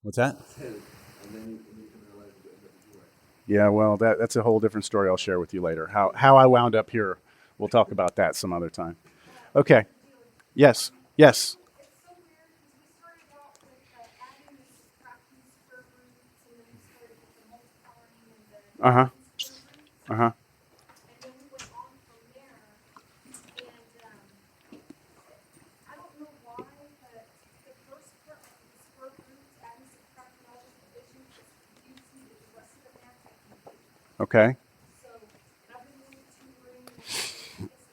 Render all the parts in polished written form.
What's that? And then you can realize you end up with UI. Yeah, well, that's a whole different story I'll share with you later. How I wound up here. We'll talk about that some other time. Okay. Yes. Yes. It's so weird because we started out with adding and subtracting square roots, and then we started with the multiplying and the Uh huh. adding square roots, Uh huh. and then we went on from there. And I don't know why, but the first part, like the square roots, adding, subtracting, all this division, just confused me with the rest of the math technique. Okay. So, and I've been wanting to learn, and I guess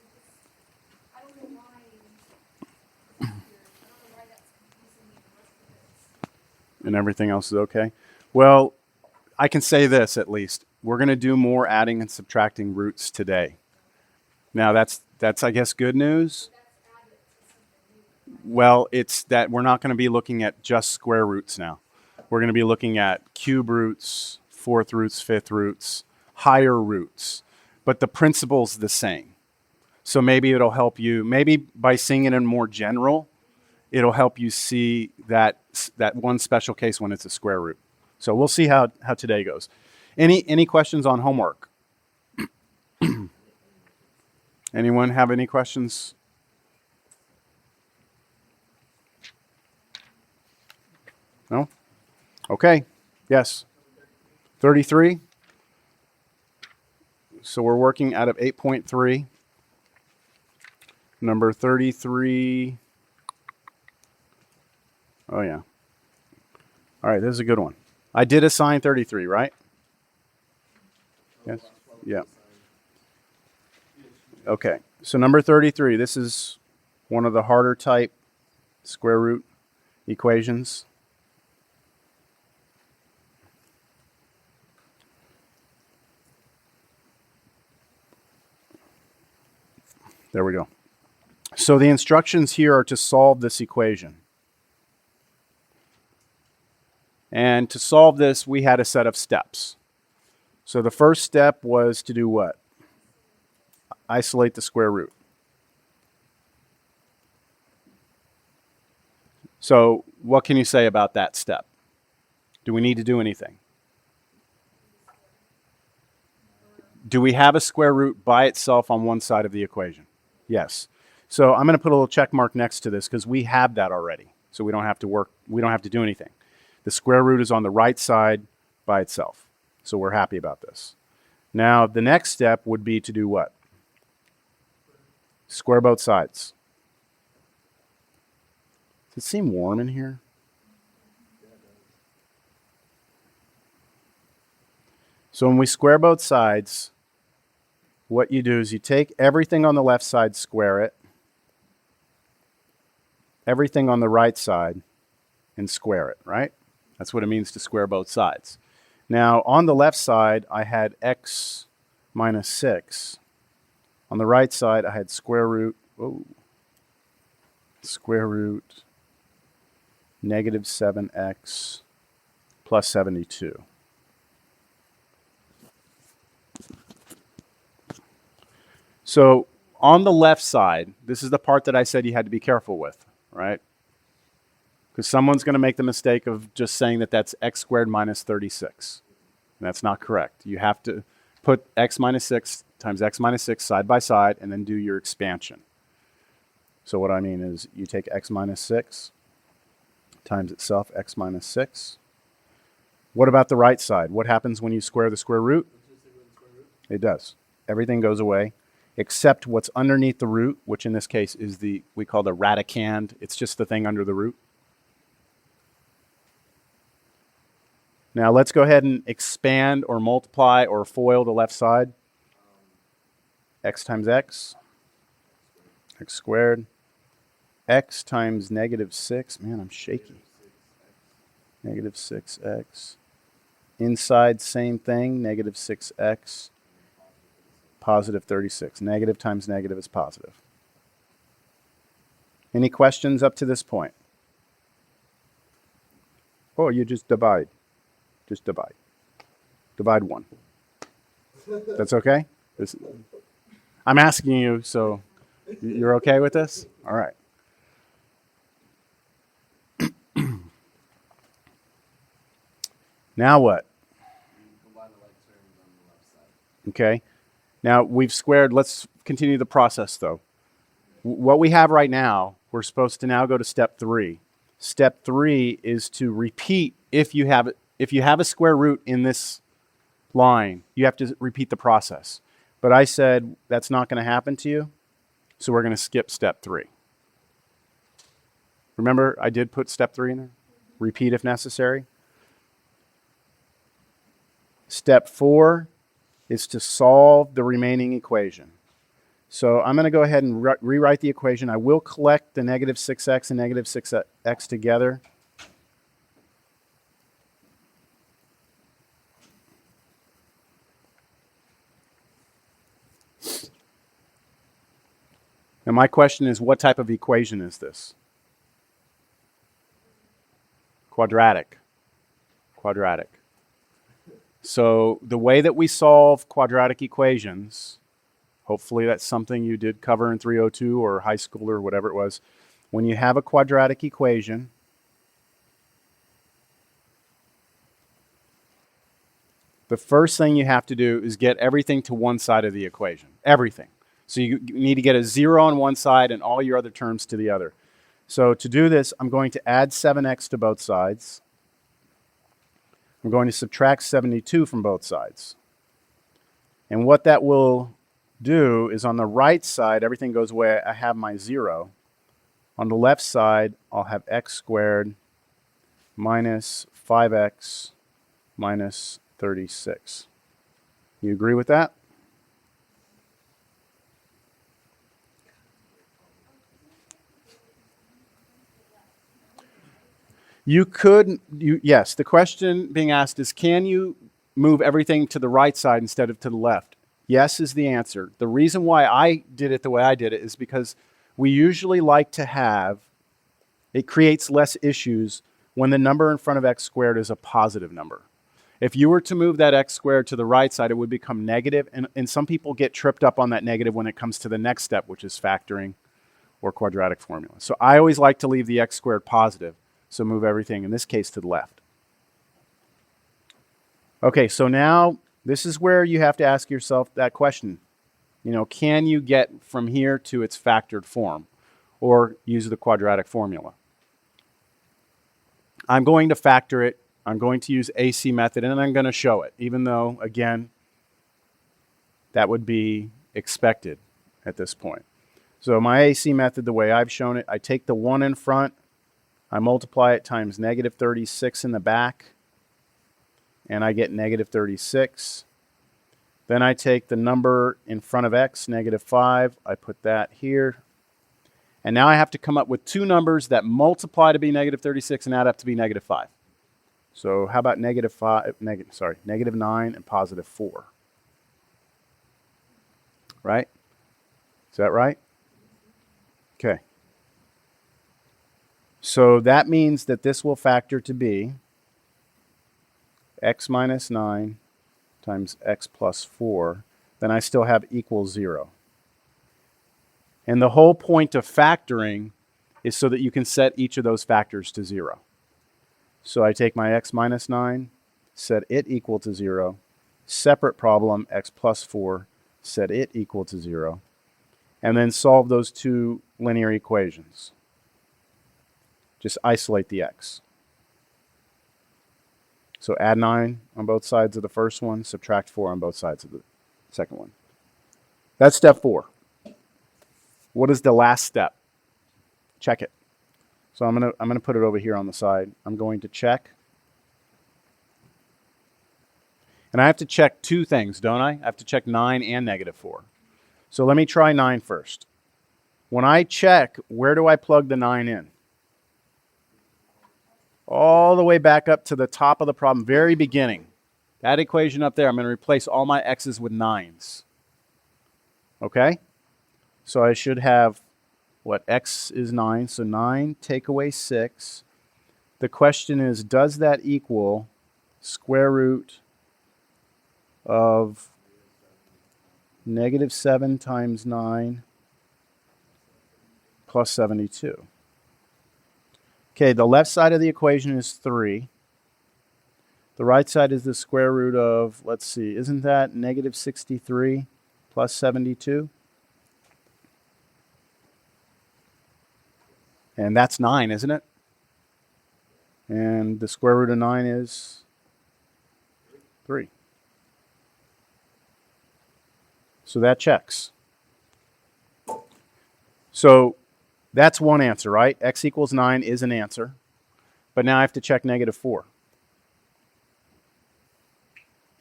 I don't know why it's weird. I don't know why that's confusing me and the rest of it. And everything else is okay. Well, I can say this at least. We're going to do more adding and subtracting roots today. Now that's I guess good news. Well, it's that we're not going to be looking at just square roots now. We're going to be looking at cube roots, fourth roots, fifth roots, higher roots, but the principle's the same. So maybe it'll help you, maybe by seeing it in more general, it'll help you see that one special case when it's a square root. So we'll see how today goes. Any questions on homework? Anyone have any questions? No? Okay. Yes. 33. So we're working out of 8.3. Number 33. Oh, yeah. All right, this is a good one. I did assign 33, right? Yes? Yeah. Okay, so number 33, this is one of the harder type square root equations. There we go. So the instructions here are to solve this equation. And to solve this, we had a set of steps. So the first step was to do what? Isolate the square root. So what can you say about that step? Do we need to do anything? Do we have a square root by itself on one side of the equation? Yes. So I'm going to put a little check mark next to this because we have that already. So we don't have to do anything. The square root is on the right side by itself. So we're happy about this. Now the next step would be to do what? Square both sides. Does it seem warm in here? So when we square both sides, what you do is you take everything on the left side, square it, everything on the right side, and square it, right? That's what it means to square both sides. Now, on the left side, I had x minus 6. On the right side, I had square root negative 7x plus 72. So on the left side, this is the part that I said you had to be careful with, right? Because someone's going to make the mistake of just saying that that's x squared minus 36. And that's not correct. You have to put x minus 6 times x minus 6 side by side and then do your expansion. So what I mean is you take x minus 6 times itself, x minus 6. What about the right side? What happens when you square the square root? It does. Everything goes away except what's underneath the root, which in this case is we call the radicand. It's just the thing under the root. Now let's go ahead and expand or multiply or FOIL the left side. X times x, x squared. X times negative 6. Man, I'm shaky. Negative 6x. Inside, same thing, negative 6x. Positive 36. Negative times negative is positive. Any questions up to this point? Oh, you just divide. Just divide. Divide 1. That's okay? I'm asking you, so you're okay with this? All right. Now what? You combine the like terms on the left side. Okay. Now we've squared. Let's continue the process though. What we have right now, we're supposed to now go to step 3. Step 3 is to repeat if you have a square root in this line, you have to repeat the process. But I said that's not going to happen to you, so we're going to skip step 3. Remember, I did put step 3 in there? Repeat if necessary. Step 4 is to solve the remaining equation. So I'm going to go ahead and rewrite the equation. I will collect the negative 6x and negative 6x together. And my question is, what type of equation is this? Quadratic. Quadratic. So the way that we solve quadratic equations, hopefully that's something you did cover in 302 or high school or whatever it was. When you have a quadratic equation, the first thing you have to do is get everything to one side of the equation. Everything. So you need to get a 0 on one side and all your other terms to the other. So to do this, I'm going to add 7x to both sides. I'm going to subtract 72 from both sides. And what that will do is on the right side, everything goes away. I have my 0. On the left side, I'll have x squared minus 5x minus 36. You agree with that? You could, yes, the question being asked is, can you move everything to the right side instead of to the left? Yes is the answer. The reason why I did it the way I did it is because we usually like to have, it creates less issues when the number in front of x squared is a positive number. If you were to move that x squared to the right side, it would become negative, and some people get tripped up on that negative when it comes to the next step, which is factoring or quadratic formula. So I always like to leave the x squared positive. So move everything, in this case, to the left. Okay, so now this is where you have to ask yourself that question. You know, can you get from here to its factored form or use the quadratic formula? I'm going to factor it. I'm going to use AC method, and I'm going to show it, even though, again, that would be expected at this point. So my AC method, the way I've shown it, I take the 1 in front, I multiply it times negative 36 in the back, and I get negative 36. Then I take the number in front of x, negative 5, I put that here. And now I have to come up with two numbers that multiply to be negative 36 and add up to be negative 5. So how about negative 9 and positive 4? Right? Is that right? Okay. So that means that this will factor to be x minus 9 times x plus 4. Then I still have equals 0. And the whole point of factoring is so that you can set each of those factors to 0. So I take my x minus 9, set it equal to 0. Separate problem, x plus 4, set it equal to 0. And then solve those two linear equations. Just isolate the x. So add 9 on both sides of the first one, subtract 4 on both sides of the second one. That's step 4. What is the last step? Check it. So I'm gonna put it over here on the side. I'm going to check. And I have to check two things, don't I? I have to check 9 and negative 4. So let me try 9 first. When I check, where do I plug the 9 in? All the way back up to the top of the problem, very beginning. That equation up there, I'm going to replace all my x's with 9s. Okay? So I should have, what, x is 9, so 9 take away 6. The question is, does that equal square root of negative 7 times 9 plus 72? Okay, the left side of the equation is 3. The right side is the square root of, let's see, isn't that negative 63 plus 72? And that's 9, isn't it? And the square root of 9 is 3. So that checks. So that's one answer, right? X equals 9 is an answer. But now I have to check negative 4.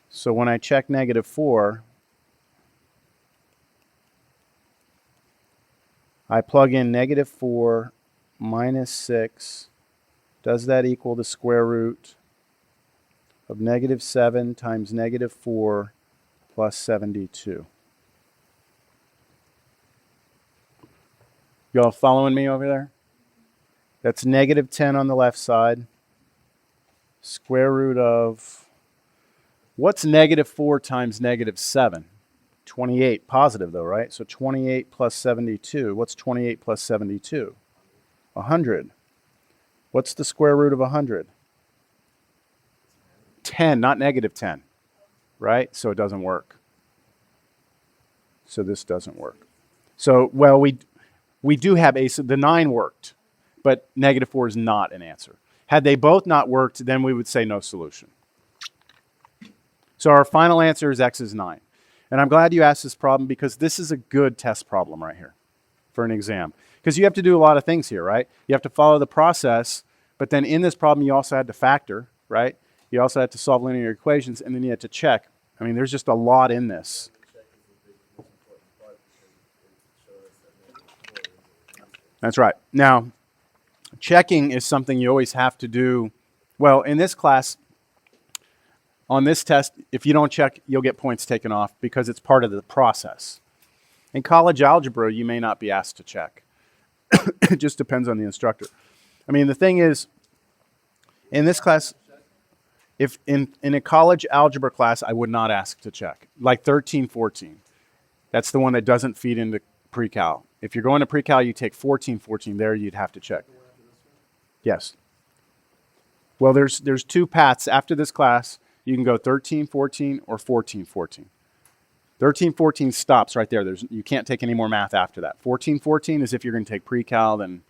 So when I check negative 4, I plug in negative 4 minus 6. Does that equal the square root of negative 7 times negative 4 plus 72? Y'all following me over there? That's negative 10 on the left side. Square root of, what's negative 4 times negative 7? 28, positive though, right? So 28 plus 72. What's 28 plus 72? 100. What's the square root of 100? 10, not negative 10, right? So it doesn't work. So this doesn't work. So, well, we do have a, so the 9 worked, but negative 4 is not an answer. Had they both not worked, then we would say no solution. So our final answer is X is 9. And I'm glad you asked this problem because this is a good test problem right here for an exam. Because you have to do a lot of things here, right? You have to follow the process, but then in this problem you also had to factor, right? You also had to solve linear equations, and then you had to check. I mean, there's just a lot in this. That's right. Now, checking is something you always have to do. Well, in this class, on this test, if you don't check, you'll get points taken off because it's part of the process. In college algebra, you may not be asked to check. It just depends on the instructor. I mean, the thing is, in this class, if in a college algebra class, I would not ask to check. Like 13, 14. That's the one that doesn't feed into pre-cal. If you're going to pre-cal, you take 14, 14. There, you'd have to check. Yes. Well, there's 2 paths. After this class, you can go 13, 14, or 14, 14. 13, 14 stops right there. You can't take any more math after that. 14, 14 is if you're going to take pre-cal. Then,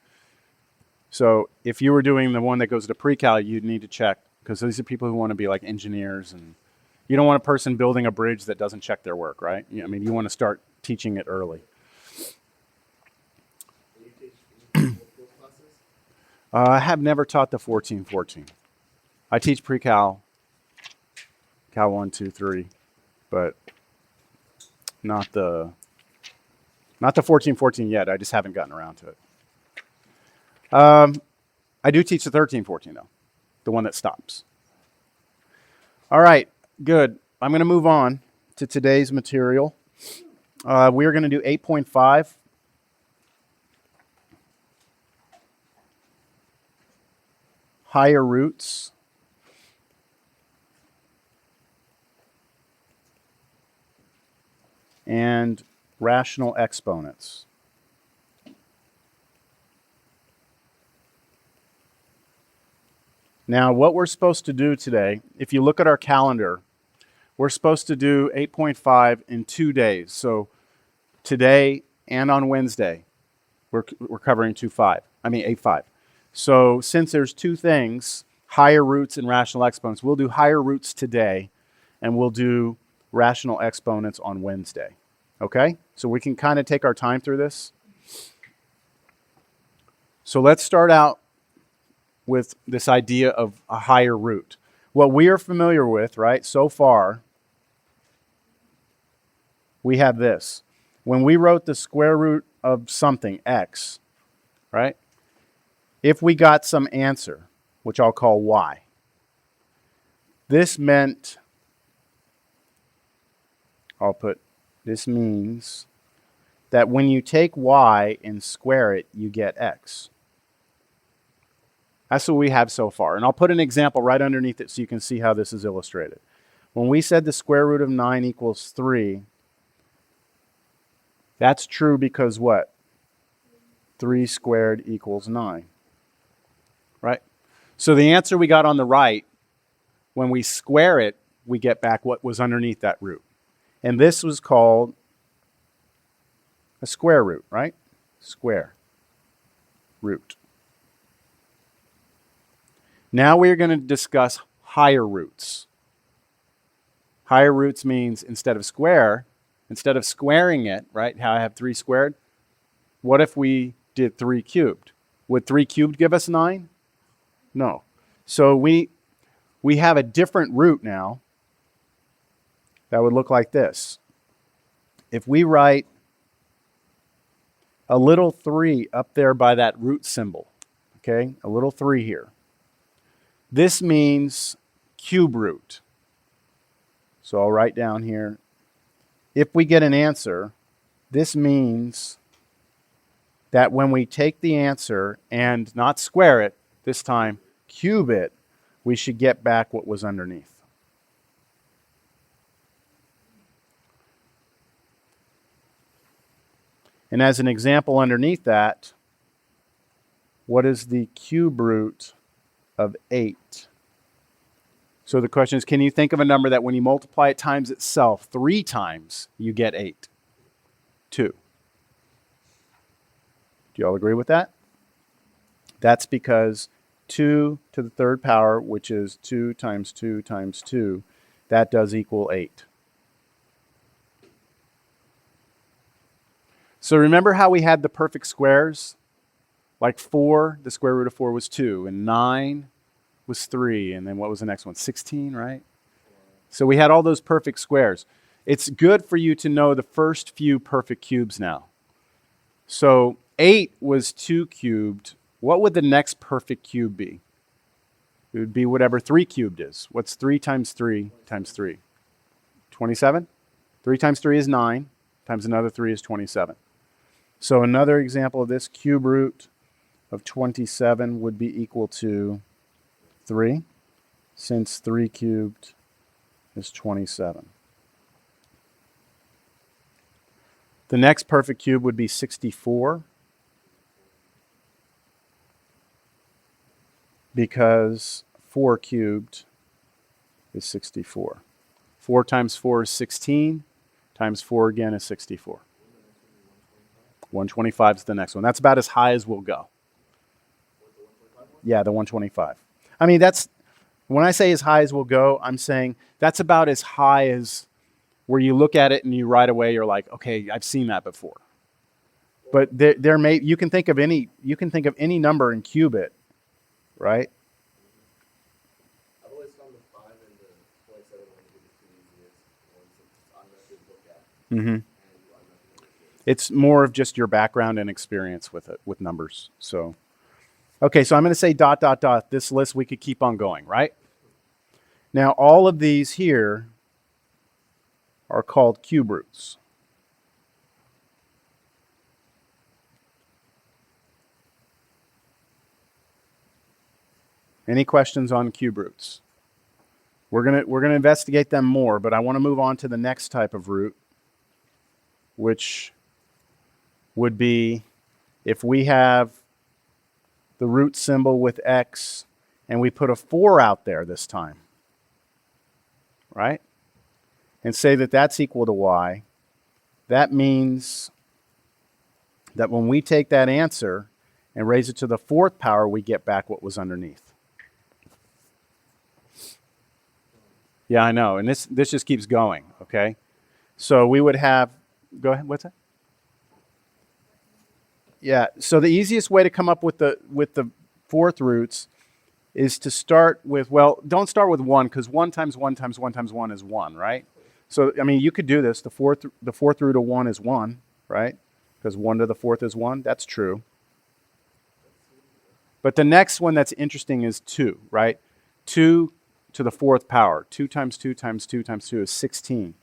so if you were doing the one that goes to pre-cal, you'd need to check because these are people who want to be like engineers, and you don't want a person building a bridge that doesn't check their work, right? I mean, you want to start teaching it early. I have never taught the 14, 14. I teach pre-cal, Cal 1, 2, 3, but not the 14, 14 yet. I just haven't gotten around to it. I do teach the 13, 14 though, the one that stops. All right, good. I'm going to move on to today's material. We're going to do 8.5. Higher roots. And rational exponents. Now, what we're supposed to do today, if you look at our calendar, we're supposed to do 8.5 in 2 days. So today and on Wednesday, we're covering 8.5. So since there's 2 things, higher roots and rational exponents, we'll do higher roots today, and we'll do rational exponents on Wednesday. Okay? So we can kind of take our time through this. So let's start out with this idea of a higher root. What we are familiar with, right, so far, we have this. When we wrote the square root of something, x, right, if we got some answer, which I'll call y, this meant, this means that when you take y and square it, you get x. That's what we have so far. And I'll put an example right underneath it so you can see how this is illustrated. When we said the square root of 9 equals 3, that's true because what? 3 squared equals 9. Right? So the answer we got on the right when we square it, we get back what was underneath that root. And this was called a square root, right? Square root. Now we're going to discuss higher roots. Higher roots means instead of squaring it, right, how I have 3 squared, what if we did 3 cubed? Would 3 cubed give us 9? No. So we have a different root now that would look like this. If we write a little 3 up there by that root symbol, okay, a little 3 here, this means cube root. So I'll write down here, if we get an answer, this means that when we take the answer and not square it, this time cube it, we should get back what was underneath. And as an example underneath that, what is the cube root of 8? So the question is, can you think of a number that when you multiply it times itself 3 times, you get 8? 2. Do you all agree with that? That's because 2 to the third power, which is 2 times 2 times 2, that does equal 8. So remember how we had the perfect squares? Like 4, the square root of 4 was 2, and 9 was 3, and then what was the next one? 16, right? So we had all those perfect squares. It's good for you to know the first few perfect cubes now. So 8 was 2 cubed. What would the next perfect cube be? It would be whatever 3 cubed is. What's 3 times 3 times 3? 27? 3 times 3 is 9, times another 3 is 27. So another example of this, cube root of 27 would be equal to 3, since 3 cubed is 27. The next perfect cube would be 64, because 4 cubed is 64. 4 times 4 is 16, times 4 again is 64. 125 is the next one. That's about as high as we'll go. Yeah, the 125. I mean, that's, when I say as high as we'll go, I'm saying that's about as high as where you look at it and you right away you're like, okay, I've seen that before. But there may, you can think of any number and cube it, right? I've always found the 5 and the 27 one to be the 2 easiest ones to automatically look at. Mm-hmm. And you automatically know what it is. It's more of just your background and experience with it, with numbers. So, okay, so I'm going to say ... This list, we could keep on going, right? Now, all of these here are called cube roots. Any questions on cube roots? We're gonna investigate them more, but I want to move on to the next type of root, which would be if we have the root symbol with x and we put a 4 out there this time, right? And say that that's equal to y. That means that when we take that answer and raise it to the 4th power, we get back what was underneath. Yeah, I know. And this just keeps going, okay? So we would have, go ahead, what's that? Yeah, so the easiest way to come up with the 4th roots is to start with, well, don't start with 1, because 1 times 1 times 1 times 1 is 1, right? So, I mean, you could do this. The fourth root of 1 is 1, right? Because 1 to the 4th is 1. That's true. But the next one that's interesting is 2, right? 2 to the 4th power. 2 times 2 times 2 times 2 is 16.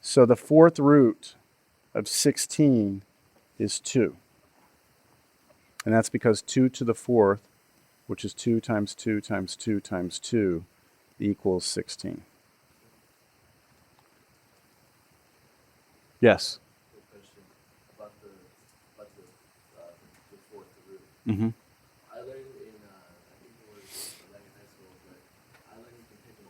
So the 4th root of 16 is 2. And that's because 2 to the 4th, which is 2 times 2 times 2 times 2, equals 16. Yes? Quick question about the 4th root. Mm-hmm. I learned in, I think it was like in high school, but I learned you can pick them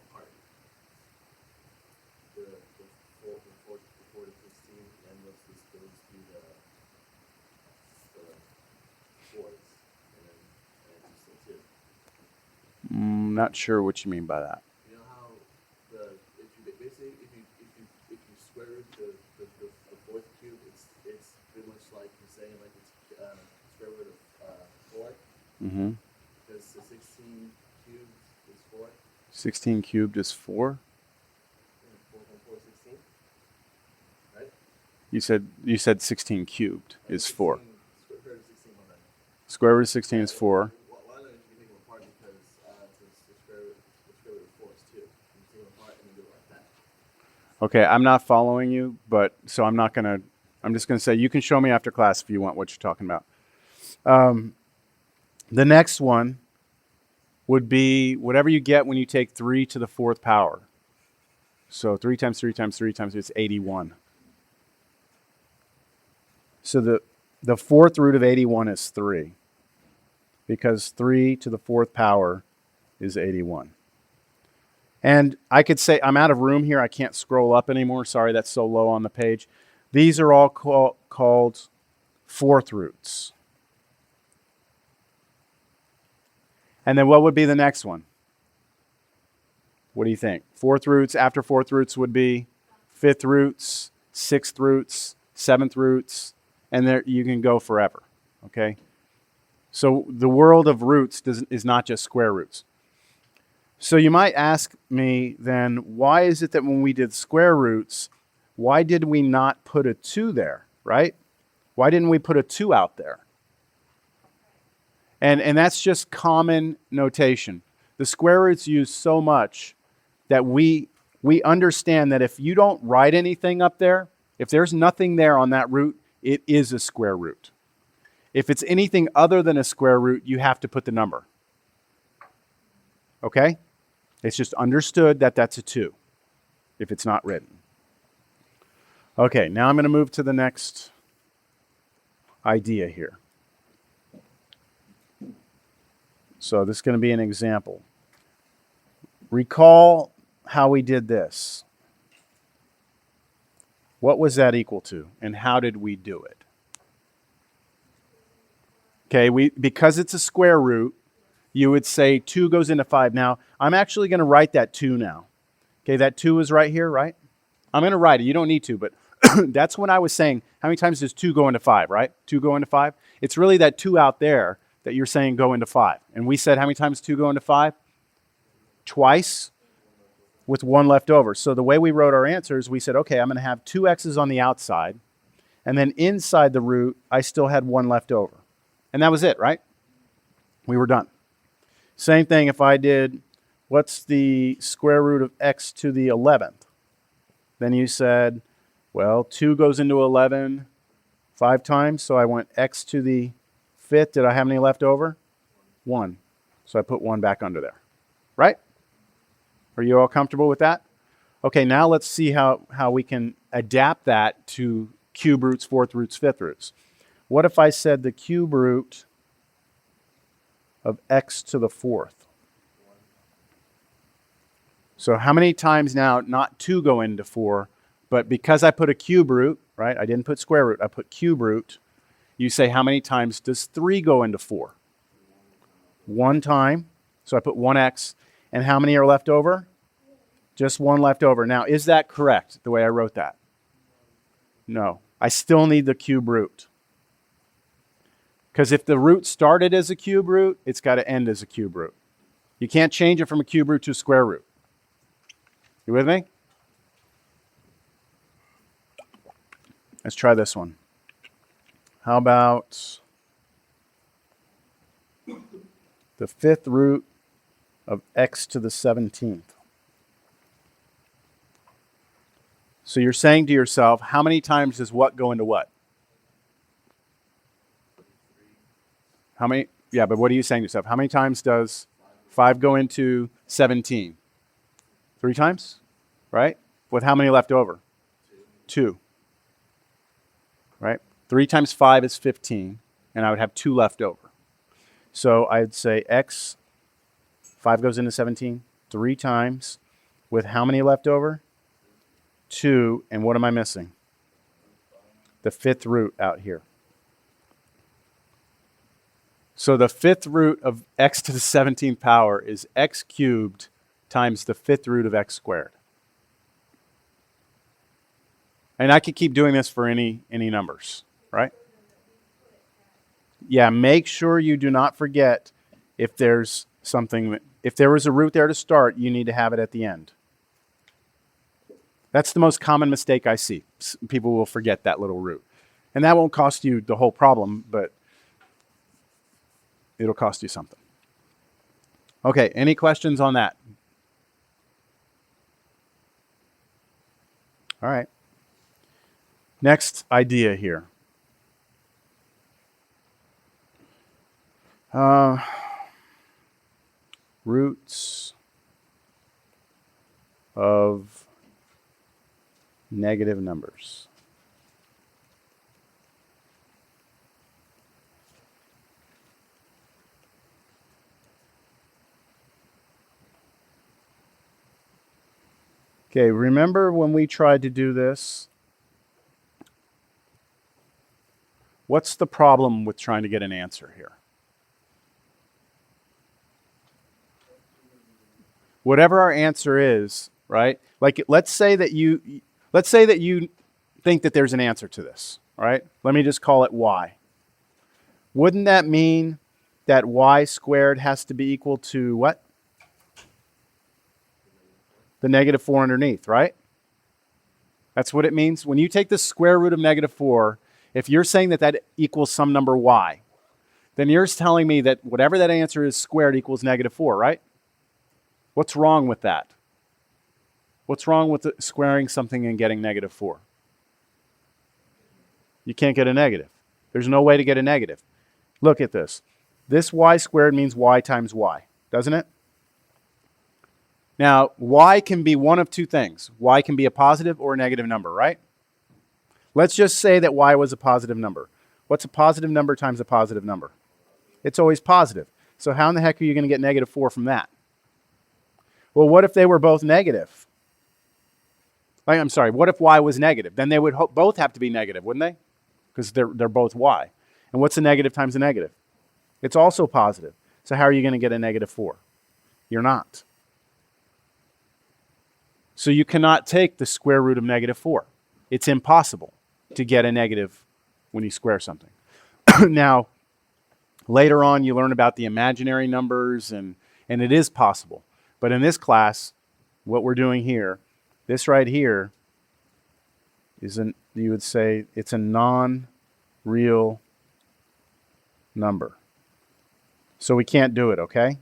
not sure what you mean by that. You know how if you basically if you square root the fourth cube, it's pretty much like you're saying like it's square root of 4, Mm-hmm. because the 16 cubed is 4. 16 cubed is 4. Yeah, 4 from 4 is 16, right? You said 16 cubed is 4. Square root of 16 on that. Square root of 16 is 4. Why don't you take them apart, because the square root of 4 is 2. You take them apart and then do it like that. Okay, I'm not following you, but so I'm just gonna say you can show me after class if you want what you're talking about. The next one would be whatever you get when you take 3 to the 4th power. So 3 times 3 times 3 times 3 is 81. So the 4th root of 81 is 3, because 3 to the 4th power is 81. And I could say, I'm out of room here. I can't scroll up anymore. Sorry, that's so low on the page. These are all called 4th roots. And then what would be the next one? What do you think? 4th roots, after 4th roots would be 5th roots, 6th roots, 7th roots, and there you can go forever, okay? So the world of roots is not just square roots. So you might ask me then, why is it that when we did square roots, why did we not put a 2 there, right? Why didn't we put a 2 out there? And that's just common notation. The square root's used so much that we understand that if you don't write anything up there, if there's nothing there on that root, it is a square root. If it's anything other than a square root, you have to put the number. Okay? It's just understood that that's a 2 if it's not written. Okay, now I'm going to move to the next idea here. So this is going to be an example. Recall how we did this. What was that equal to, and how did we do it? Okay, because it's a square root, you would say 2 goes into 5. Now, I'm actually going to write that 2 now. Okay, that 2 is right here, right? I'm going to write it. You don't need to, but that's when I was saying, how many times does 2 go into 5, right? 2 go into 5? It's really that 2 out there that you're saying go into 5. And we said how many times 2 go into 5? Twice, with 1 left over. So the way we wrote our answers, we said, okay, I'm going to have 2 x's on the outside, and then inside the root, I still had 1 left over. And that was it, right? We were done. Same thing if I did, what's the square root of x to the 11th? Then you said, well, 2 goes into 11 5 times, so I went x to the 5th. Did I have any left over? 1. So I put 1 back under there, right? Are you all comfortable with that? Okay, now let's see how we can adapt that to cube roots, 4th roots, 5th roots. What if I said the cube root of x to the 4th? So how many times now, not 2 go into 4, but because I put a cube root, right? I didn't put square root, I put cube root. You say how many times does 3 go into 4? 1 time. So I put 1x. And how many are left over? Just 1 left over. Now, is that correct, the way I wrote that? No. I still need the cube root. Because if the root started as a cube root, it's got to end as a cube root. You can't change it from a cube root to a square root. You with me? Let's try this one. How about the 5th root of x to the 17th? So you're saying to yourself, how many times does what go into what? How many? Yeah, but what are you saying to yourself? How many times does 5 go into 17? 3 times, right? With how many left over? 2. Right? 3 times 5 is 15, and I would have 2 left over. So I'd say x, 5 goes into 17, 3 times, with how many left over? 2, and what am I missing? The 5th root out here. So the fifth root of x to the 17th power is x cubed times the fifth root of x squared. And I could keep doing this for any numbers, right? Yeah, make sure you do not forget if there's something, if there was a root there to start, you need to have it at the end. That's the most common mistake I see. People will forget that little root. And that won't cost you the whole problem, but it'll cost you something. Okay, any questions on that? All right. Next idea here. Roots of negative numbers. Okay, remember when we tried to do this? What's the problem with trying to get an answer here? Whatever our answer is, right? Like let's say that you think that there's an answer to this, right? Let me just call it y. Wouldn't that mean that y squared has to be equal to what? The negative 4 underneath, right? That's what it means. When you take the square root of negative 4, if you're saying that that equals some number y, then you're telling me that whatever that answer is squared equals negative 4, right? What's wrong with that? What's wrong with squaring something and getting negative 4? You can't get a negative. There's no way to get a negative. Look at this. This y squared means y times y, doesn't it? Now, y can be one of two things. Y can be a positive or a negative number, right? Let's just say that y was a positive number. What's a positive number times a positive number? It's always positive. So how in the heck are you going to get negative 4 from that? Well, what if they were both negative? I'm sorry, what if y was negative? Then they would both have to be negative, wouldn't they? Because they're both y. And what's a negative times a negative? It's also positive. So how are you going to get a negative 4? You're not. So you cannot take the square root of negative 4. It's impossible to get a negative when you square something. Now, later on you learn about the imaginary numbers, and it is possible. But in this class, what we're doing here, this right here, you would say it's a non-real number. So we can't do it, okay?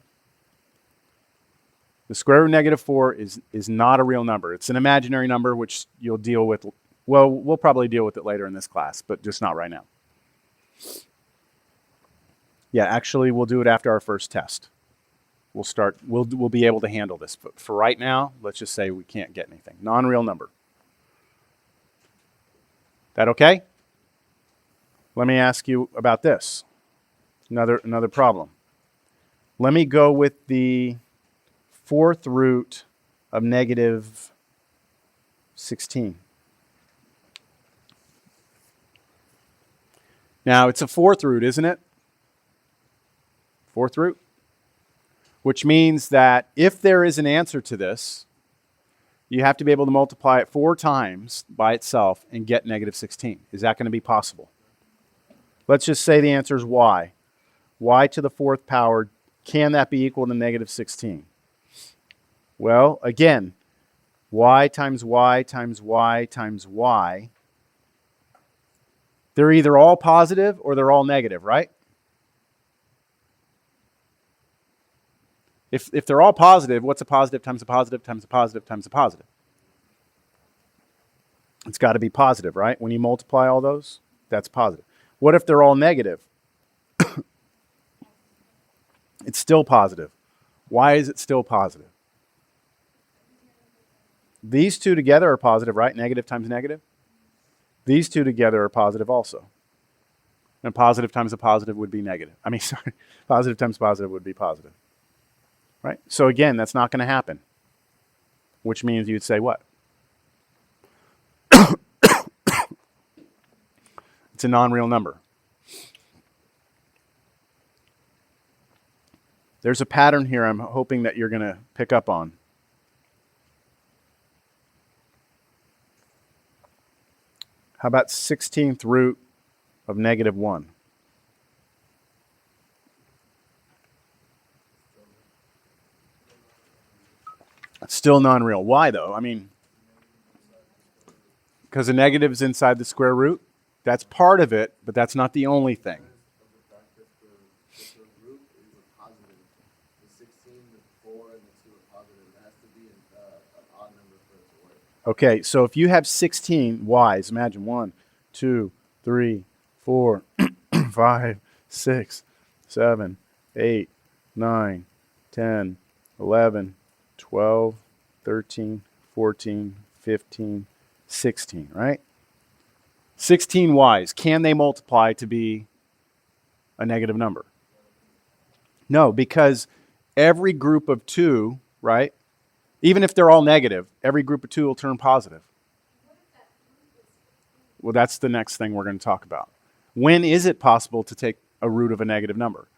The square root of negative 4 is not a real number. It's an imaginary number, which you'll deal with. Well, we'll probably deal with it later in this class, but just not right now. Yeah, actually, we'll do it after our first test. We'll be able to handle this. But for right now, let's just say we can't get anything. Non-real number. That okay? Let me ask you about this. Another problem. Let me go with the fourth root of negative 16. Now, it's a fourth root, isn't it? Fourth root. Which means that if there is an answer to this, you have to be able to multiply it 4 times by itself and get negative 16. Is that going to be possible? Let's just say the answer is y. Y to the 4th power, can that be equal to negative 16? Well, again, y times y times y times y. They're either all positive or they're all negative, right? If they're all positive, what's a positive times a positive times a positive times a positive? It's got to be positive, right? When you multiply all those, that's positive. What if they're all negative? It's still positive. Why is it still positive? These two together are positive, right? Negative times negative. These two together are positive also. And positive times a positive would be negative. Positive times positive would be positive. Right? So again, that's not going to happen. Which means you'd say what? It's a non-real number. There's a pattern here I'm hoping that you're going to pick up on. How about 16th root of negative 1? It's still non-real. Why, though? I mean, because the negative is inside the square root? That's part of it, but that's not the only thing. Of the fact that the root is a positive. The 16, the 4, and the 2 are positive. It has to be an odd number for it to work. Okay, so if you have 16 y's, imagine 1, 2, 3, 4, 5, 6, 7, 8, 9, 10, 11, 12, 13, 14, 15, 16, right? 16 y's, can they multiply to be a negative number? No, because every group of 2, right? Even if they're all negative, every group of 2 will turn positive. Well, that's the next thing we're going to talk about. When is it possible to take a root of a negative number?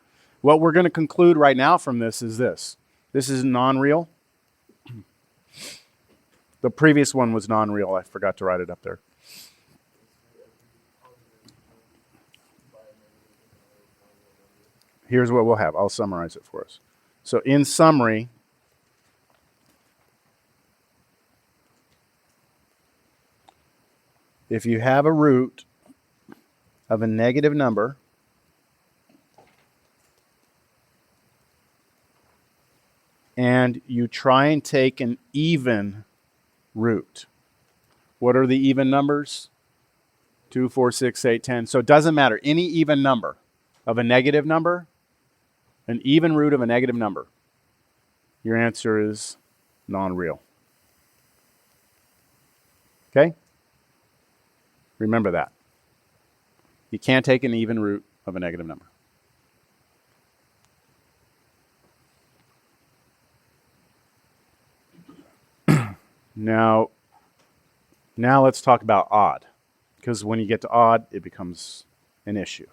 What we're going to conclude right now from this is this. This is non-real. The previous one was non-real. I forgot to write it up there. Here's what we'll have. I'll summarize it for us. So in summary, if you have a root of a negative number, and you try and take an even root. What are the even numbers? 2, 4, 6, 8, 10. So it doesn't matter. Any even number of a negative number, an even root of a negative number, your answer is non-real. Okay? Remember that. You can't take an even root of a negative number. Now let's talk about odd, because when you get to odd, it becomes an issue.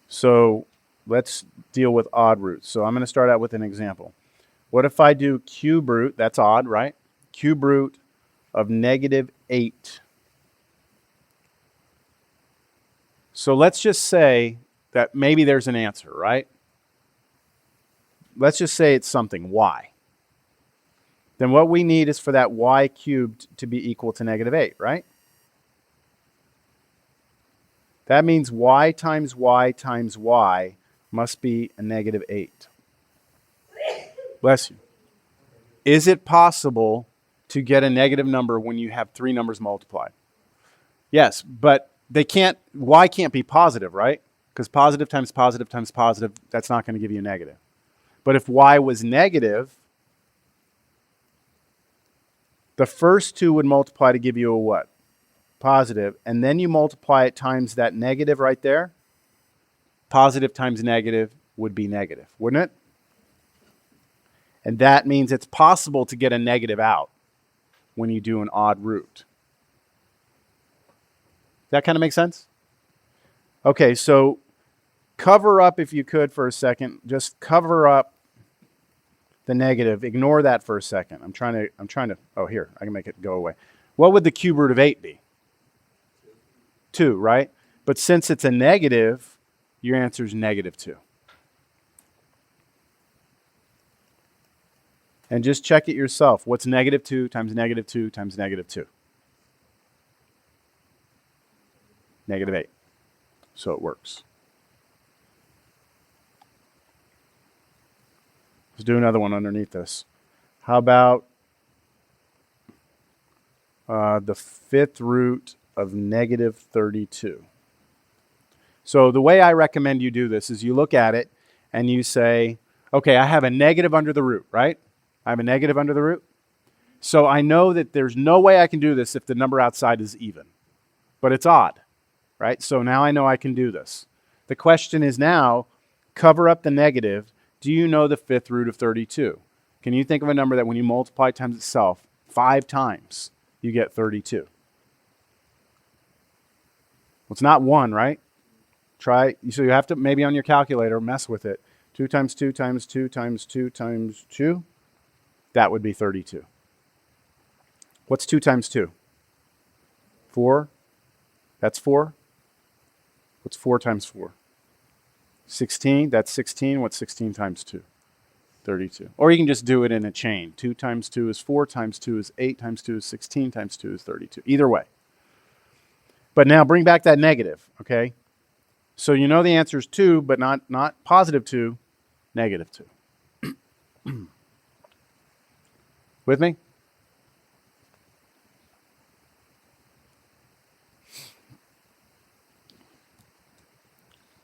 So let's deal with odd roots. So I'm going to start out with an example. What if I do cube root, that's odd, right? Cube root of negative 8. So let's just say that maybe there's an answer, right? Let's just say it's something, y. Then what we need is for that y cubed to be equal to negative 8, right? That means y times y times y must be a negative 8. Bless you. Is it possible to get a negative number when you have 3 numbers multiplied? Yes, but y can't be positive, right? Because positive times positive times positive, that's not going to give you a negative. But if y was negative, the first 2 would multiply to give you a what? Positive. And then you multiply it times that negative right there. Positive times negative would be negative, wouldn't it? And that means it's possible to get a negative out when you do an odd root. That kind of make sense? Okay, so cover up, if you could, for a second. Just cover up the negative. Ignore that for a second. I'm trying to, oh, here, I can make it go away. What would the cube root of 8 be? 2, right? But since it's a negative, your answer is negative 2. And just check it yourself. What's negative 2 times negative 2 times negative 2? Negative 8. So it works. Let's do another one underneath this. How about the 5th root of negative 32? So the way I recommend you do this is you look at it and you say, okay, I have a negative under the root, right? I have a negative under the root. So I know that there's no way I can do this if the number outside is even. But it's odd, right? So now I know I can do this. The question is now, cover up the negative. Do you know the 5th root of 32? Can you think of a number that when you multiply times itself 5 times, you get 32? It's not 1, right? Try, so you have to maybe on your calculator mess with it. 2 times 2 times 2 times 2 times 2. That would be 32. What's 2 times 2? 4. That's 4. What's 4 times 4? 16. That's 16. What's 16 times 2? 32. Or you can just do it in a chain. 2 times 2 is 4, times 2 is 8, times 2 is 16, times 2 is 32. Either way. But now bring back that negative, okay? So you know the answer is 2, but not positive 2, negative 2. With me?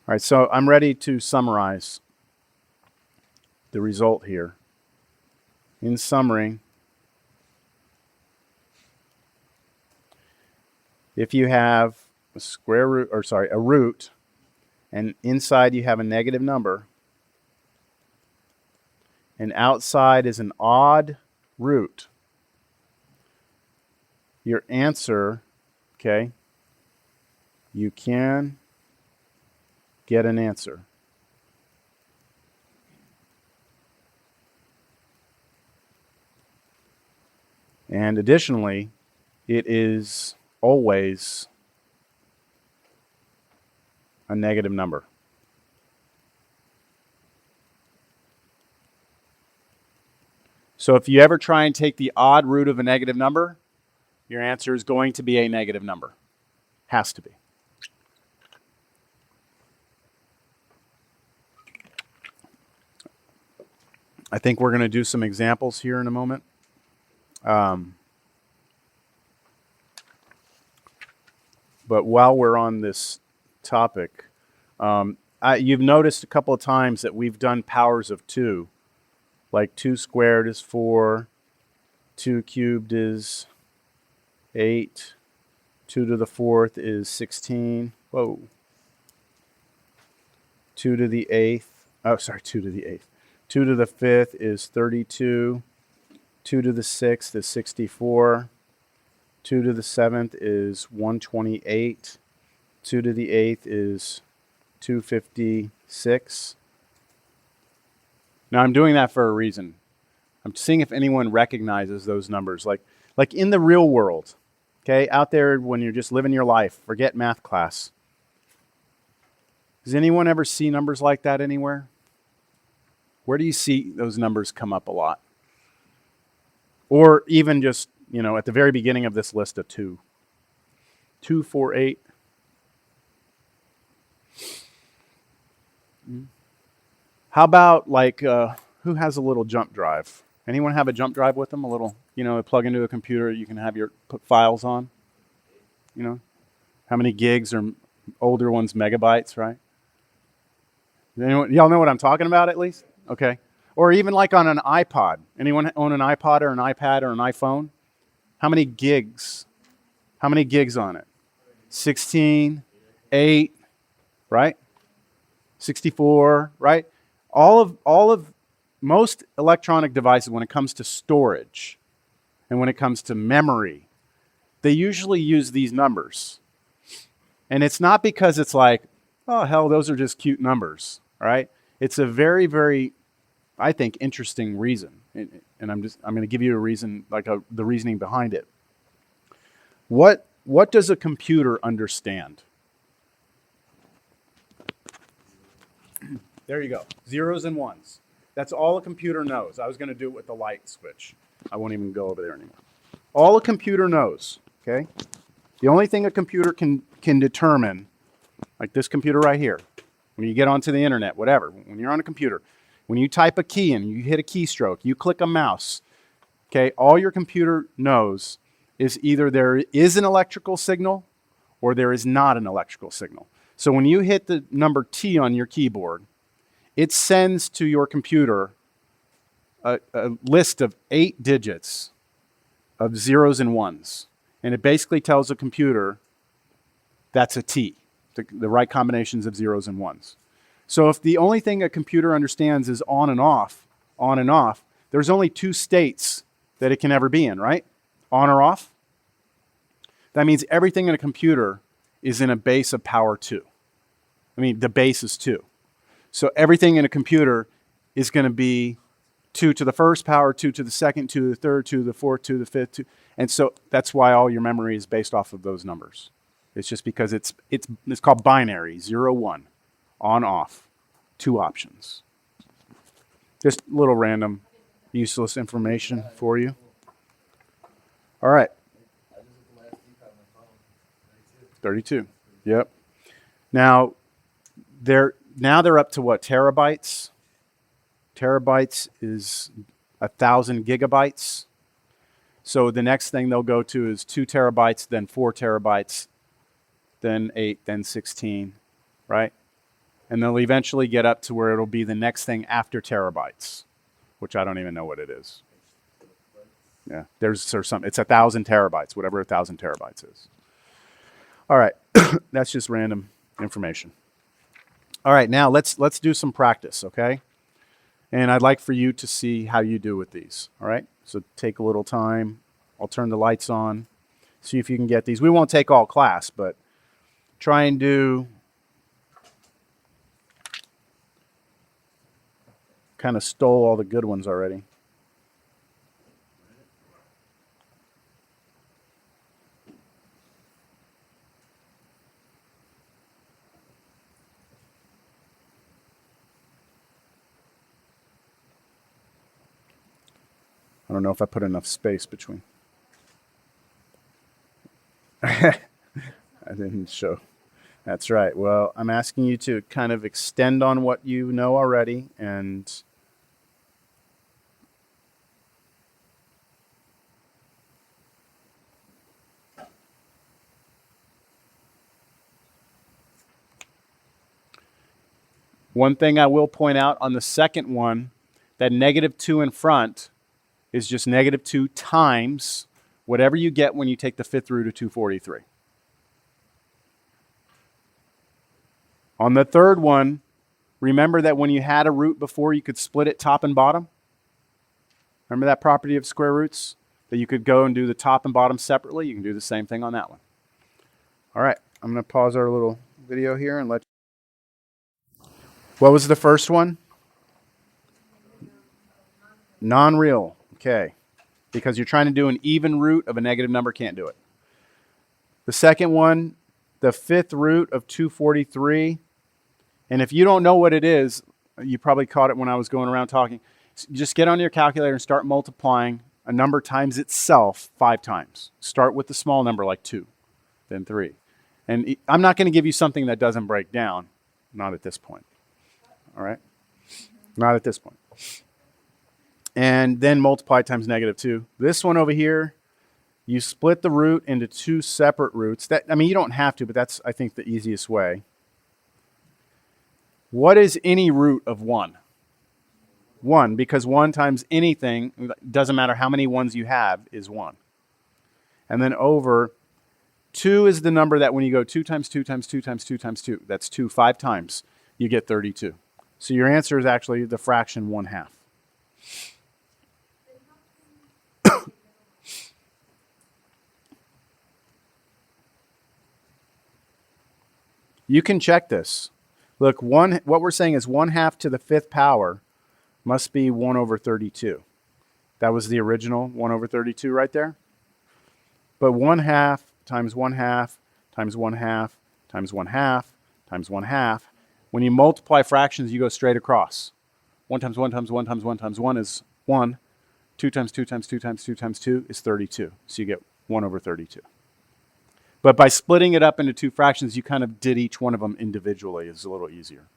All right, so I'm ready to summarize the result here. In summary, if you have a square root, or sorry, a root, and inside you have a negative number, and outside is an odd root, your answer, okay, you can get an answer. And additionally, it is always a negative number. So if you ever try and take the odd root of a negative number, your answer is going to be a negative number. Has to be. I think we're going to do some examples here in a moment. But while we're on this topic, you've noticed a couple of times that we've done powers of 2. Like 2 squared is 4, 2 cubed is 8, 2 to the 4th is 16. Whoa. 2 to the 8th. Oh, sorry, 2 to the 8th. 2 to the 5th is 32. 2 to the 6th is 64. 2 to the 7th is 128. 2 to the 8th is 256. Now, I'm doing that for a reason. I'm seeing if anyone recognizes those numbers. Like in the real world, okay, out there when you're just living your life, forget math class. Does anyone ever see numbers like that anywhere? Where do you see those numbers come up a lot? Or even just, at the very beginning of this list, a 2. 2, 4, 8. How about who has a little jump drive? Anyone have a jump drive with them? A little, plug into a computer you can have put files on? How many gigs or older ones, megabytes, right? Y'all know what I'm talking about at least? Okay. Or even like on an iPod. Anyone own an iPod or an iPad or an iPhone? How many gigs? How many gigs on it? 16, 8, right? 64, right? All of most electronic devices, when it comes to storage and when it comes to memory, they usually use these numbers. And it's not because it's like, oh, hell, those are just cute numbers, right? It's a very, very, I think, interesting reason. And I'm going to give you a reason, the reasoning behind it. What does a computer understand? There you go. Zeros and ones. That's all a computer knows. I was going to do it with the light switch. I won't even go over there anymore. All a computer knows, okay? The only thing a computer can determine, like this computer right here, when you get onto the internet, whatever, when you're on a computer, when you type a key in, you hit a keystroke, you click a mouse, okay, all your computer knows is either there is an electrical signal or there is not an electrical signal. So when you hit the number T on your keyboard, it sends to your computer a list of 8 digits of zeros and ones. And it basically tells the computer that's a T, the right combinations of zeros and ones. So if the only thing a computer understands is on and off, there's only 2 states that it can ever be in, right? On or off. That means everything in a computer is in a base of power 2. I mean, the base is 2. So everything in a computer is going to be 2 to the first power, 2 to the second, 2 to the third, 2 to the fourth, 2 to the fifth. 2. And so that's why all your memory is based off of those numbers. It's just because it's called binary, 0, 1, on, off, 2 options. Just a little random, useless information for you. All right. I just looked at my SD card on my phone. 32. 32. Yep. Now they're up to what, terabytes? Terabytes is 1,000 gigabytes. So the next thing they'll go to is 2 terabytes, then 4 terabytes, then 8, then 16, right? And they'll eventually get up to where it'll be the next thing after terabytes, which I don't even know what it is. Yeah, there's some. It's 1,000 terabytes, whatever 1,000 terabytes is. All right, that's just random information. All right, now let's do some practice, okay? And I'd like for you to see how you do with these. All right, so take a little time. I'll turn the lights on. See if you can get these. We won't take all class, but try and do. Kind of stole all the good ones already. I don't know if I put enough space between. I didn't show. That's right. Well, I'm asking you to kind of extend on what you know already and one thing I will point out on the second one, that -2 in front is just -2 times whatever you get when you take the 5th root of 243. On the third one, remember that when you had a root before, you could split it top and bottom? Remember that property of square roots? That you could go and do the top and bottom separately? You can do the same thing on that one. All right, I'm going to pause our little video here and let you. What was the first one? Non-real. Okay. Because you're trying to do an even root of a negative number, can't do it. The second one, the 5th root of 243. And if you don't know what it is, you probably caught it when I was going around talking. Just get on your calculator and start multiplying a number times itself 5 times. Start with the small number like 2, then 3. And I'm not going to give you something that doesn't break down. Not at this point. All right? Not at this point. And then multiply times -2. This one over here, you split the root into 2 separate roots. You don't have to, but that's, I think, the easiest way. What is any root of 1? 1, because 1 times anything, doesn't matter how many ones you have, is 1. And then over, 2 is the number that when you go 2 times 2 times 2 times 2 times 2, that's 2, 5 times, you get 32. So your answer is actually the fraction 1/2. You can check this. Look, what we're saying is 1/2 to the 5th power must be 1 over 32. That was the original 1 over 32 right there. But 1/2 times 1/2 times 1/2 times 1/2 times 1/2. When you multiply fractions, you go straight across. 1 times 1 times 1 times 1 times 1 is 1. 2 times 2 times 2 times 2 times 2 is 32. So you get 1 over 32. But by splitting it up into 2 fractions, you kind of did each one of them individually. It's a little easier.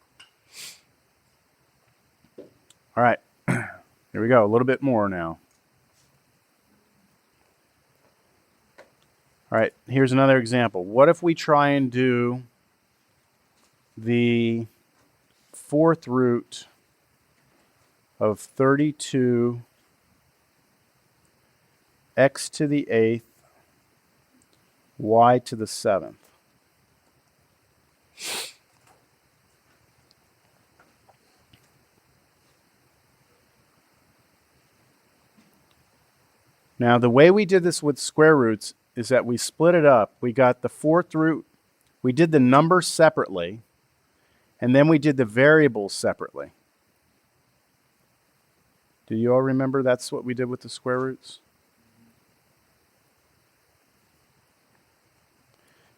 All right. Here we go. A little bit more now. All right. Here's another example. What if we try and do the 4th root of 32 x to the 8th y to the 7th. Now, the way we did this with square roots is that we split it up. We got the 4th root. we did the numbers separately, and then we did the variables separately. Do you all remember that's what we did with the square roots?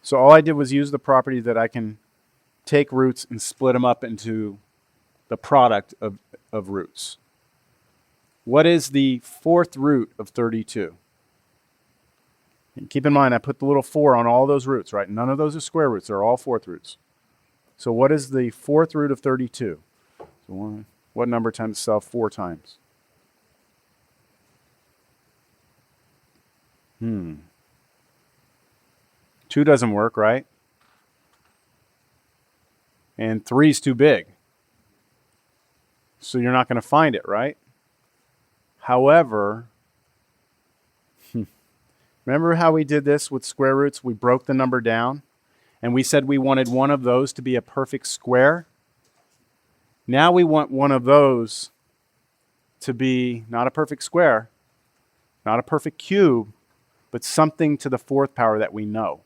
So all I did was use the property that I can take roots and split them up into the product of roots. What is the fourth root of 32? And keep in mind, I put the little 4 on all those roots, right? None of those are square roots. They're all fourth roots. So what is the fourth root of 32? So what number times itself 4 times? 2 doesn't work, right? And 3 is too big. So you're not going to find it, right? However, remember how we did this with square roots? We broke the number down, and we said we wanted one of those to be a perfect square. Now we want one of those to be not a perfect square, not a perfect cube, but something to the fourth power that we know.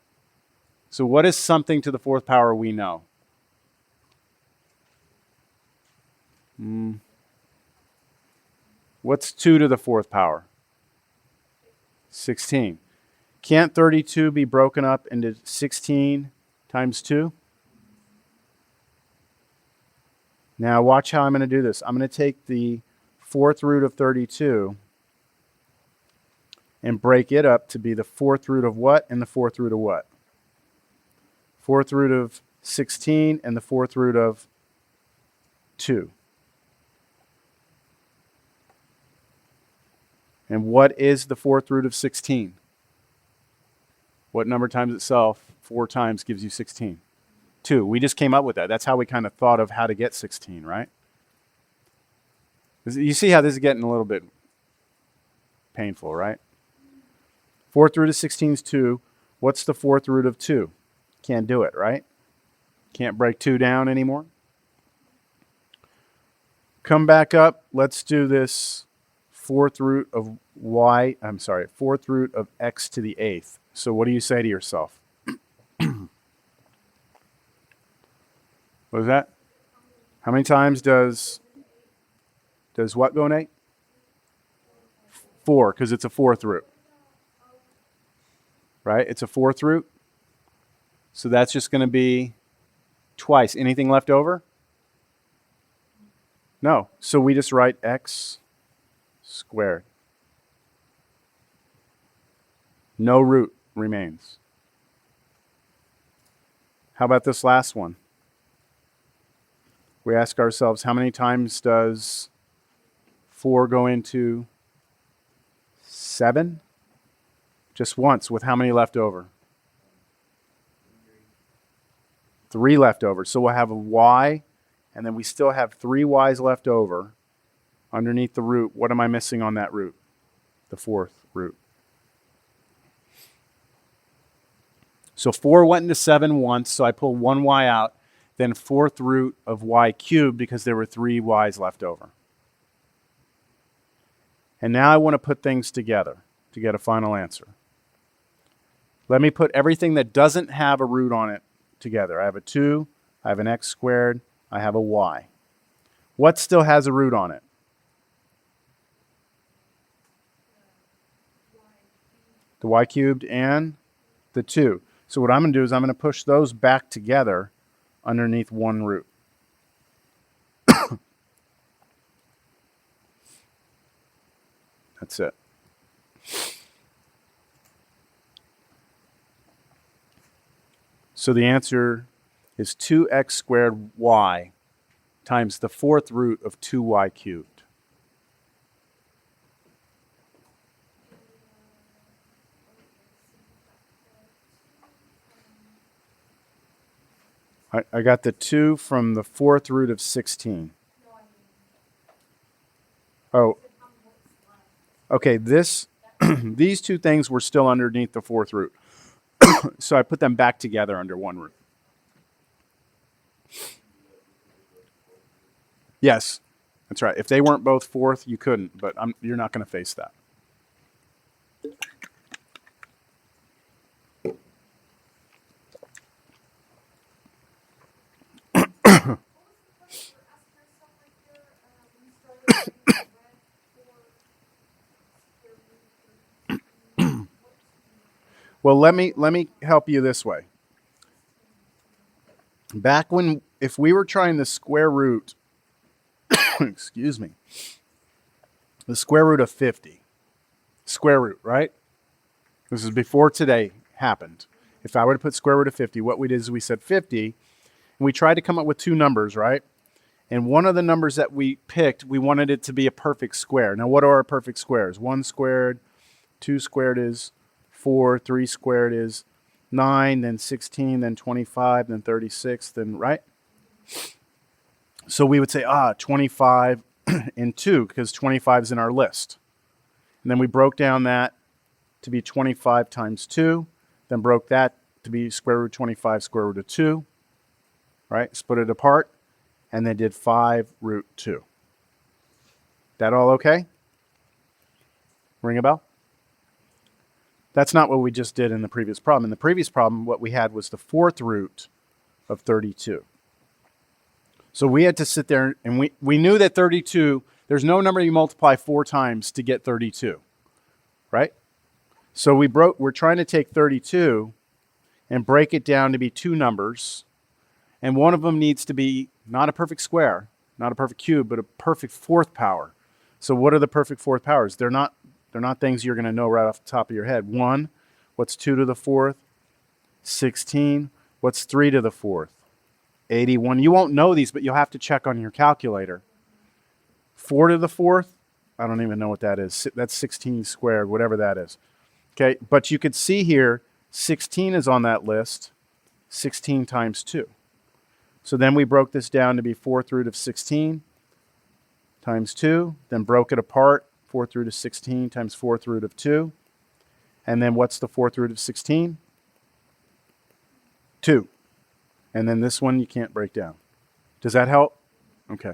So what is something to the fourth power we know? What's 2 to the fourth power? 16. Can't 32 be broken up into 16 times 2? Now watch how I'm going to do this. I'm going to take the fourth root of 32 and break it up to be the fourth root of what and the fourth root of what? Fourth root of 16 and the fourth root of 2. And what is the fourth root of 16? What number times itself 4 times gives you 16? 2. We just came up with that. That's how we kind of thought of how to get 16, right? You see how this is getting a little bit painful, right? Fourth root of 16 is 2. What's the fourth root of 2? Can't do it, right? Can't break 2 down anymore. Come back up. Let's do this fourth root of fourth root of x to the 8th. So what do you say to yourself? What is that? How many times does what go in 8? 4, because it's a fourth root. Right? It's a fourth root. So that's just going to be twice. Anything left over? No. So we just write x squared. No root remains. How about this last one? We ask ourselves, how many times does 4 go into 7? Just once, with how many left over? 3 left over. So we'll have a y, and then we still have 3 y's left over underneath the root. What am I missing on that root? The fourth root. So 4 went into 7 once, so I pull 1 y out, then fourth root of y cubed because there were 3 y's left over. And now I want to put things together to get a final answer. Let me put everything that doesn't have a root on it together. I have a 2, I have an x squared, I have a y. What still has a root on it? The y cubed and the 2. So what I'm going to do is I'm going to push those back together underneath one root. That's it. So the answer is 2x squared y times the fourth root of 2y cubed. I got the 2 from the fourth root of 16. Oh, okay, these two things were still underneath the fourth root. So I put them back together under one root. Yes, that's right. If they weren't both fourth, you couldn't, but you're not going to face that. Well, let me help you this way. Back when, if we were trying the square root, excuse me, the square root of 50, square root, right? This is before today happened. If I were to put square root of 50, what we did is we said 50, and we tried to come up with two numbers, right? And one of the numbers that we picked, we wanted it to be a perfect square. Now, what are our perfect squares? 1 squared, 2 squared is 4, 3 squared is 9, then 16, then 25, then 36, then, right? So we would say, 25 and 2, because 25 is in our list. And then we broke down that to be 25 times 2, then broke that to be square root 25 square root of 2, right? Split it apart, and then did 5 root 2. That all okay? Ring a bell? That's not what we just did in the previous problem. In the previous problem, what we had was the 4th root of 32. So we had to sit there, and we knew that 32, there's no number you multiply 4 times to get 32, right? So we're trying to take 32 and break it down to be two numbers, and one of them needs to be not a perfect square, not a perfect cube, but a perfect 4th power. So what are the perfect 4th powers? They're not things you're going to know right off the top of your head. 1, what's 2 to the 4th? 16. What's 3 to the 4th? 81. You won't know these, but you'll have to check on your calculator. 4 to the 4th? I don't even know what that is. That's 16 squared, whatever that is. Okay, but you could see here, 16 is on that list, 16 times 2. So then we broke this down to be 4th root of 16 times 2, then broke it apart, 4th root of 16 times 4th root of 2. And then what's the 4th root of 16? 2. And then this one you can't break down. Does that help? Okay.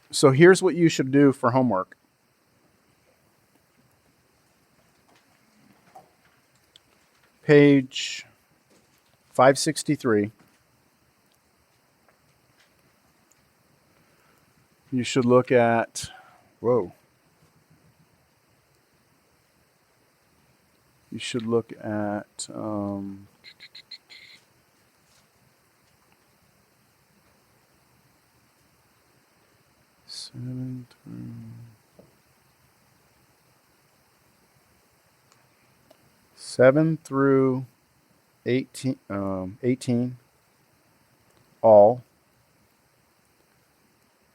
So here's what you should do for homework. Page 563. You should look at, you should look at, 7 through 18, 18, all,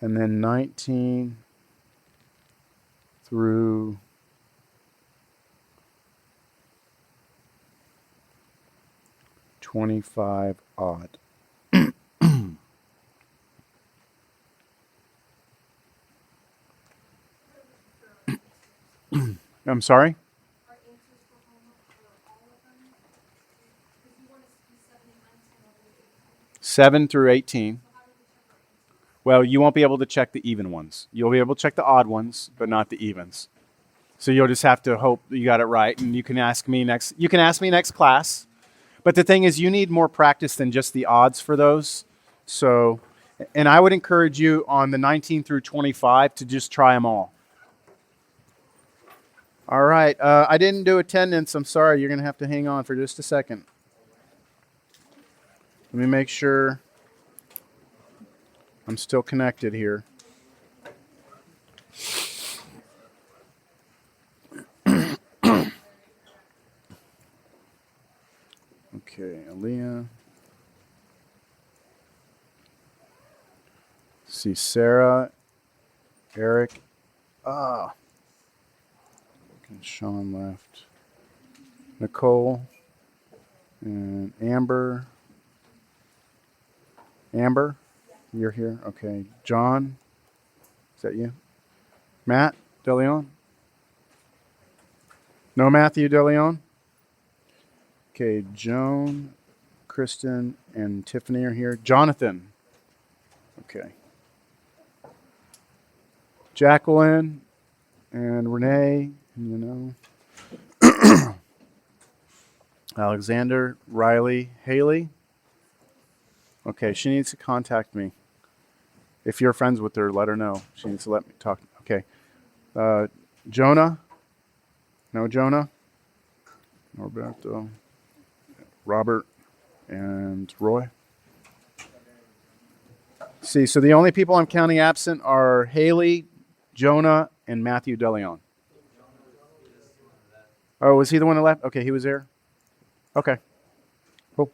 and then 19 through 25 odd. I'm sorry? Our answers for homework for all of them? Because you want us to do 7, 8, 9, 10, 11, 12. 7 through 18. So how do we check our answers? Well, you won't be able to check the even ones. You'll be able to check the odd ones, but not the evens. So you'll just have to hope you got it right, and you can ask me next. You can ask me next class. But the thing is, you need more practice than just the odds for those. So, and I would encourage you on the 19 through 25 to just try them all. All right. I didn't do attendance. I'm sorry. You're going to have to hang on for just a second. Let me make sure I'm still connected here. Okay, Aaliyah. See Sarah, Eric. And Sean left. Nicole and Amber. Amber, you're here. Okay, John. Is that you? Matt DeLeon? No Matthew DeLeon? Okay, Joan, Kristen, and Tiffany are here. Jonathan. Okay. Jacqueline and Renee, you know. Alexander, Riley, Haley. Okay, she needs to contact me. If you're friends with her, let her know. She needs to let me talk. Okay. Jonah? No Jonah? Norberto, Robert, and Roy? See, so the only people I'm counting absent are Haley, Jonah, and Matthew DeLeon. Oh, was he the one that left? Okay, he was there. Okay, cool.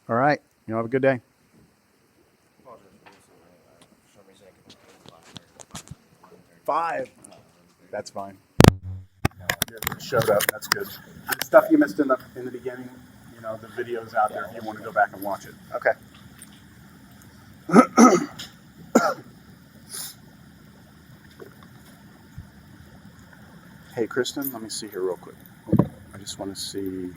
All right, you have a good day. Five. That's fine. You showed up. That's good. The stuff you missed in the beginning, you know, the video's out there if you want to go back and watch it. Okay. Hey, Kristen, let me see here real quick. I just want to see.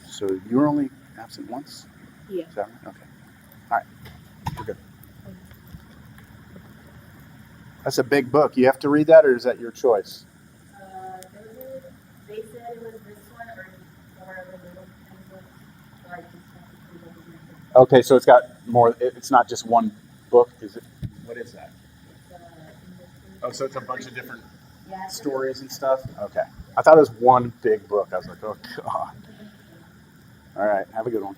So you were only absent once? Yeah. Is that right? Okay. All right. We're good. That's a big book. You have to read that, or is that your choice? They said it was this one or a little book, so I just have to read it. Okay, so it's got more. It's not just one book. Is it? What is that? Oh, so it's a bunch of different stories and stuff? Okay. I thought it was one big book. I was like, oh, God. All right. Have a good one.